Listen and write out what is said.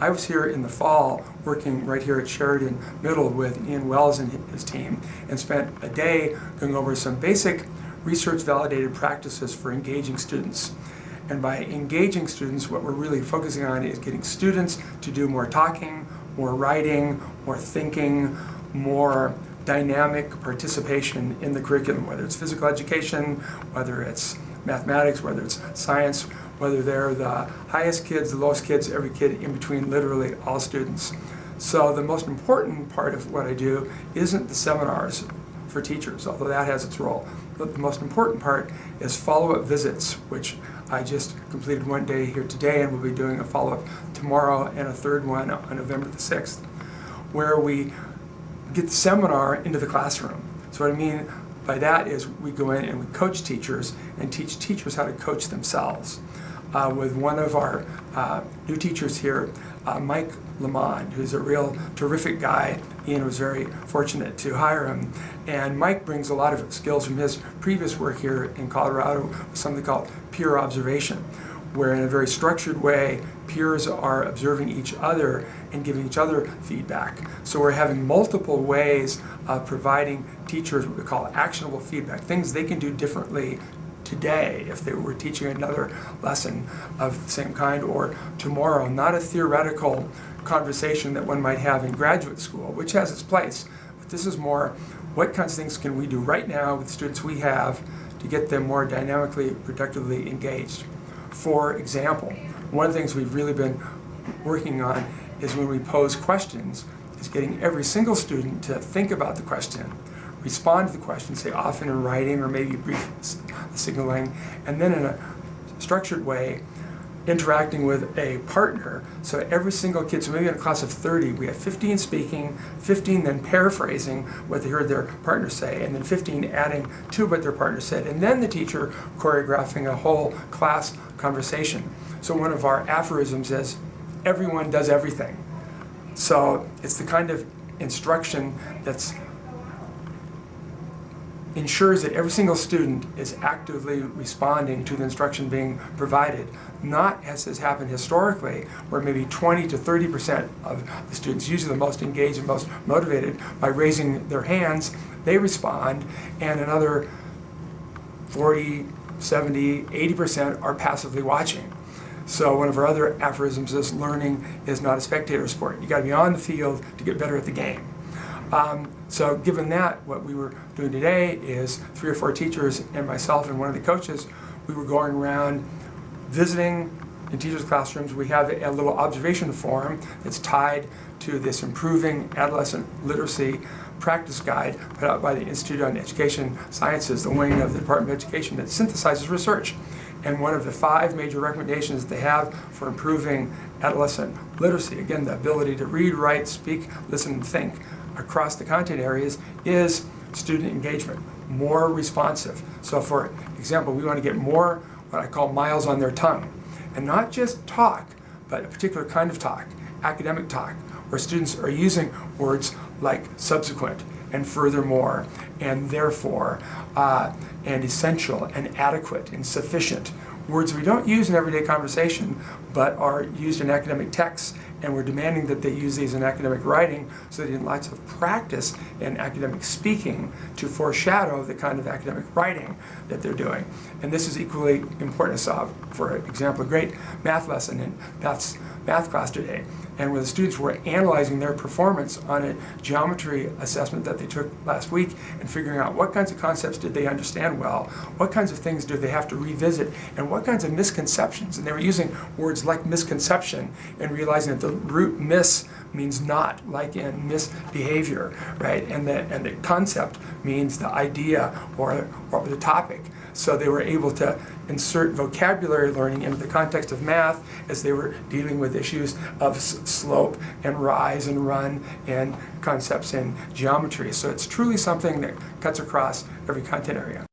I was here in the fall working right here at Sheridan Middle with Ian Wells and his team, and spent a day going over some basic research-validated practices for engaging students. And by engaging students, what we're really focusing on is getting students to do more talking, more writing, more thinking, more dynamic participation in the curriculum, whether it's physical education, whether it's mathematics, whether it's science, whether they're the highest kids, the lowest kids, every kid in between, literally all students. So the most important part of what I do isn't the seminars for teachers, although that has its role. But the most important part is follow-up visits, which I just completed one day here today, and we'll be doing a follow-up tomorrow and a third one on November the 6th, where we get the seminar into the classroom. So what I mean by that is we go in and we coach teachers and teach teachers how to coach themselves. With one of our new teachers here, Mike Lamond, who's a real terrific guy. Ian was very fortunate to hire him. And Mike brings a lot of skills from his previous work here in Colorado with something called peer observation, where in a very structured way, peers are observing each other and giving each other feedback. So we're having multiple ways of providing teachers what we call actionable feedback, things they can do differently today if they were teaching another lesson of the same kind, or tomorrow, not a theoretical conversation that one might have in graduate school, which has its place. But this is more, what kinds of things can we do right now with the students we have to get them more dynamically, productively engaged? For example, one of the things we've really been working on is when we pose questions, is getting every single student to think about the question, respond to the question, say often in writing or maybe brief signaling, and then in a structured way, interacting with a partner. So every single kid, so maybe in a class of 30, we have 15 speaking, 15 then paraphrasing what they heard their partner say, and then 15 adding to what their partner said, and then the teacher choreographing a whole class conversation. So one of our aphorisms is, everyone does everything. So it's the kind of instruction that's ensures that every single student is actively responding to the instruction being provided, not as has happened historically, where maybe 20 to 30% of the students, usually the most engaged and most motivated, by raising their hands, they respond, and another 40, 70, 80% are passively watching. So one of our other aphorisms is, learning is not a spectator sport. You got to be on the field to get better at the game. So given that, what we were doing today is 3 or 4 teachers and myself and one of the coaches, we were going around visiting in teachers' classrooms. We have a little observation forum that's tied to this Improving Adolescent Literacy Practice Guide put out by the Institute on Education Sciences, the wing of the Department of Education that synthesizes research. And one of the 5 major recommendations they have for improving adolescent literacy, again, the ability to read, write, speak, listen, and think across the content areas, is student engagement, more responsive. So for example, we want to get more what I call miles on their tongue, and not just talk, but a particular kind of talk, academic talk, where students are using words like subsequent and furthermore and therefore and essential and adequate and sufficient, words we don't use in everyday conversation but are used in academic texts, and we're demanding that they use these in academic writing so that in lots of practice in academic speaking to foreshadow the kind of academic writing that they're doing. And this is equally important. I saw, for example, a great math lesson in math class today, and where the students were analyzing their performance on a geometry assessment that they took last week and figuring out what kinds of concepts did they understand well, what kinds of things do they have to revisit, and what kinds of misconceptions. And they were using words like misconception and realizing that the root mis means not, like in misbehavior, right? And the concept means the idea or the topic. So they were able to insert vocabulary learning into the context of math as they were dealing with issues of slope and rise and run and concepts in geometry. So it's truly something that cuts across every content area.